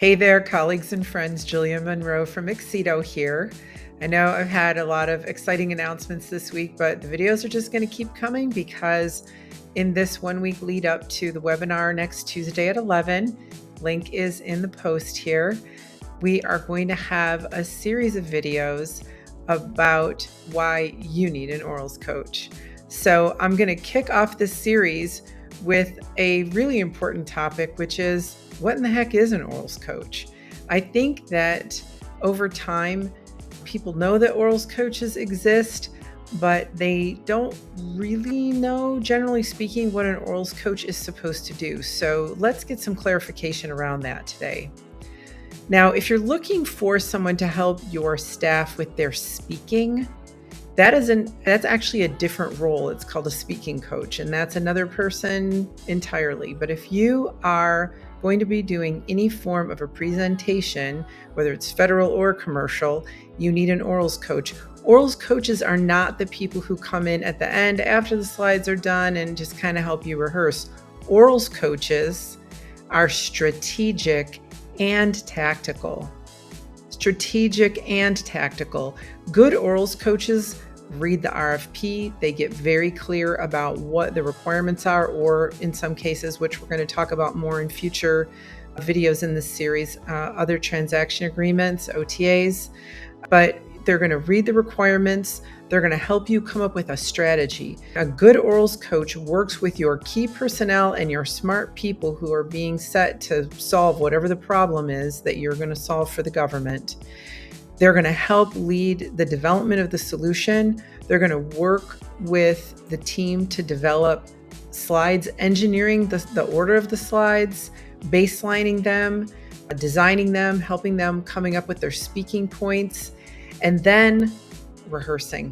Hey there, colleagues and friends. Julia Monroe from Excedo here. I know I've had a lot of exciting announcements this week, but the videos are just going to keep coming because in this 1 week lead up to the webinar next Tuesday at 11, link is in the post here. We are going to have a series of videos about why you need an orals coach. So I'm going to kick off this series with a really important topic, which is what in the heck is an orals coach? I think that over time, people know that orals coaches exist, but they don't really know, generally speaking, what an orals coach is supposed to do. So let's get some clarification around that today. Now, if you're looking for someone to help your staff with their speaking, that's actually a different role. It's called a speaking coach, and that's another person entirely. But if you are going to be doing any form of a presentation, whether it's federal or commercial, you need an orals coach. Orals coaches are not the people who come in at the end after the slides are done and just kind of help you rehearse. Orals coaches are strategic and tactical. Strategic and tactical. Good orals coaches read the RFP. They get very clear about what the requirements are, or in some cases, which we're going to talk about more in future videos in this series, other transaction agreements, OTAs. But they're going to read the requirements. They're going to help you come up with a strategy. A good orals coach works with your key personnel and your smart people who are being set to solve whatever the problem is that you're going to solve for the government. They're going to help lead the development of the solution. They're going to work with the team to develop slides, engineering the order of the slides, baselining them, designing them, helping them coming up with their speaking points, and then rehearsing.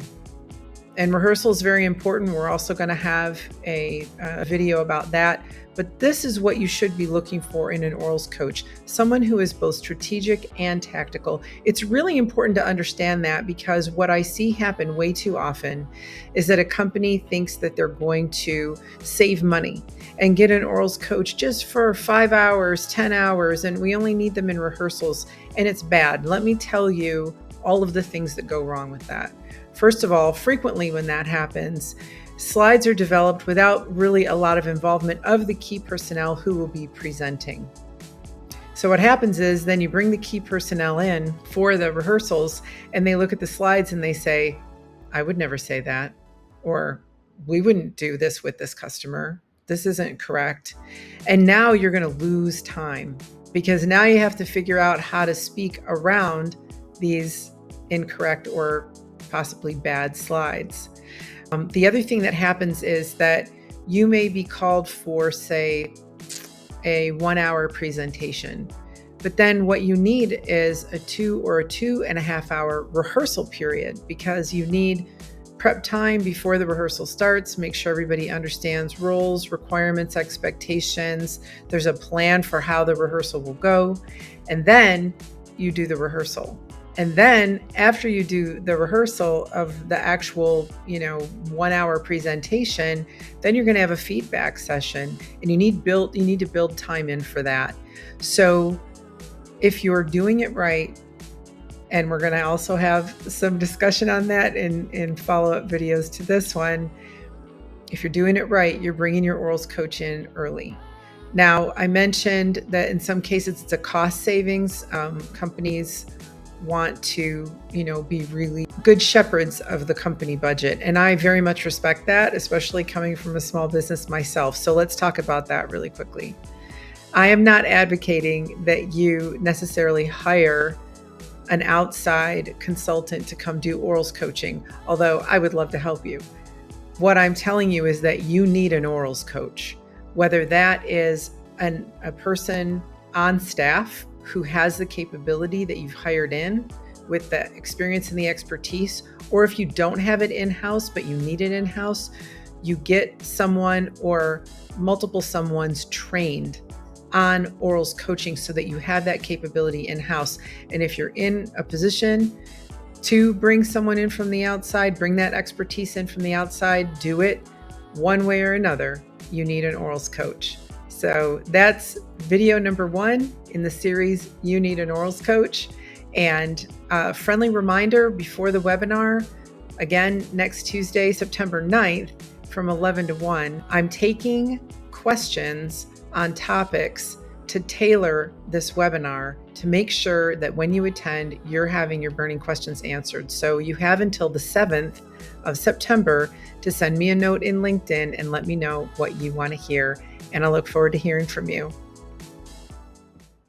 And rehearsal is very important. We're also going to have a video about that. But this is what you should be looking for in an orals coach, someone who is both strategic and tactical. It's really important to understand that, because what I see happen way too often is that a company thinks that they're going to save money and get an orals coach just for 5 hours, 10 hours, and we only need them in rehearsals. And it's bad. Let me tell you all of the things that go wrong with that. First of all, frequently when that happens, slides are developed without really a lot of involvement of the key personnel who will be presenting. So what happens is then you bring the key personnel in for the rehearsals and they look at the slides and they say, I would never say that, or we wouldn't do this with this customer. This isn't correct. And now you're going to lose time, because now you have to figure out how to speak around these incorrect or possibly bad slides. The other thing that happens is that you may be called for, say, a 1 hour presentation, but then what you need is a 2 or a 2.5 hour rehearsal period, because you need prep time before the rehearsal starts, make sure everybody understands roles, requirements, expectations. There's a plan for how the rehearsal will go, and then you do the rehearsal. And then after you do the rehearsal of the actual, 1 hour presentation, then you're going to have a feedback session, and you need to build time in for that. So if you're doing it right, and we're going to also have some discussion on that in follow-up videos to this one, if you're doing it right, you're bringing your orals coach in early. Now, I mentioned that in some cases it's a cost savings. Companies want to, be really good shepherds of the company budget. And I very much respect that, especially coming from a small business myself. So let's talk about that really quickly. I am not advocating that you necessarily hire an outside consultant to come do orals coaching, although I would love to help you. What I'm telling you is that you need an orals coach, whether that is a person on staff who has the capability that you've hired in with the experience and the expertise, or if you don't have it in-house, but you need it in-house, you get someone or multiple someones trained on orals coaching so that you have that capability in-house. And if you're in a position to bring someone in from the outside, bring that expertise in from the outside, do it one way or another, you need an orals coach. So that's video number 1 in the series, You Need an Orals Coach. And a friendly reminder before the webinar, again, next Tuesday, September 9th, from 11 to 1, I'm taking questions on topics to tailor this webinar to make sure that when you attend, you're having your burning questions answered. So you have until the 7th of September to send me a note in LinkedIn and let me know what you want to hear. And I look forward to hearing from you.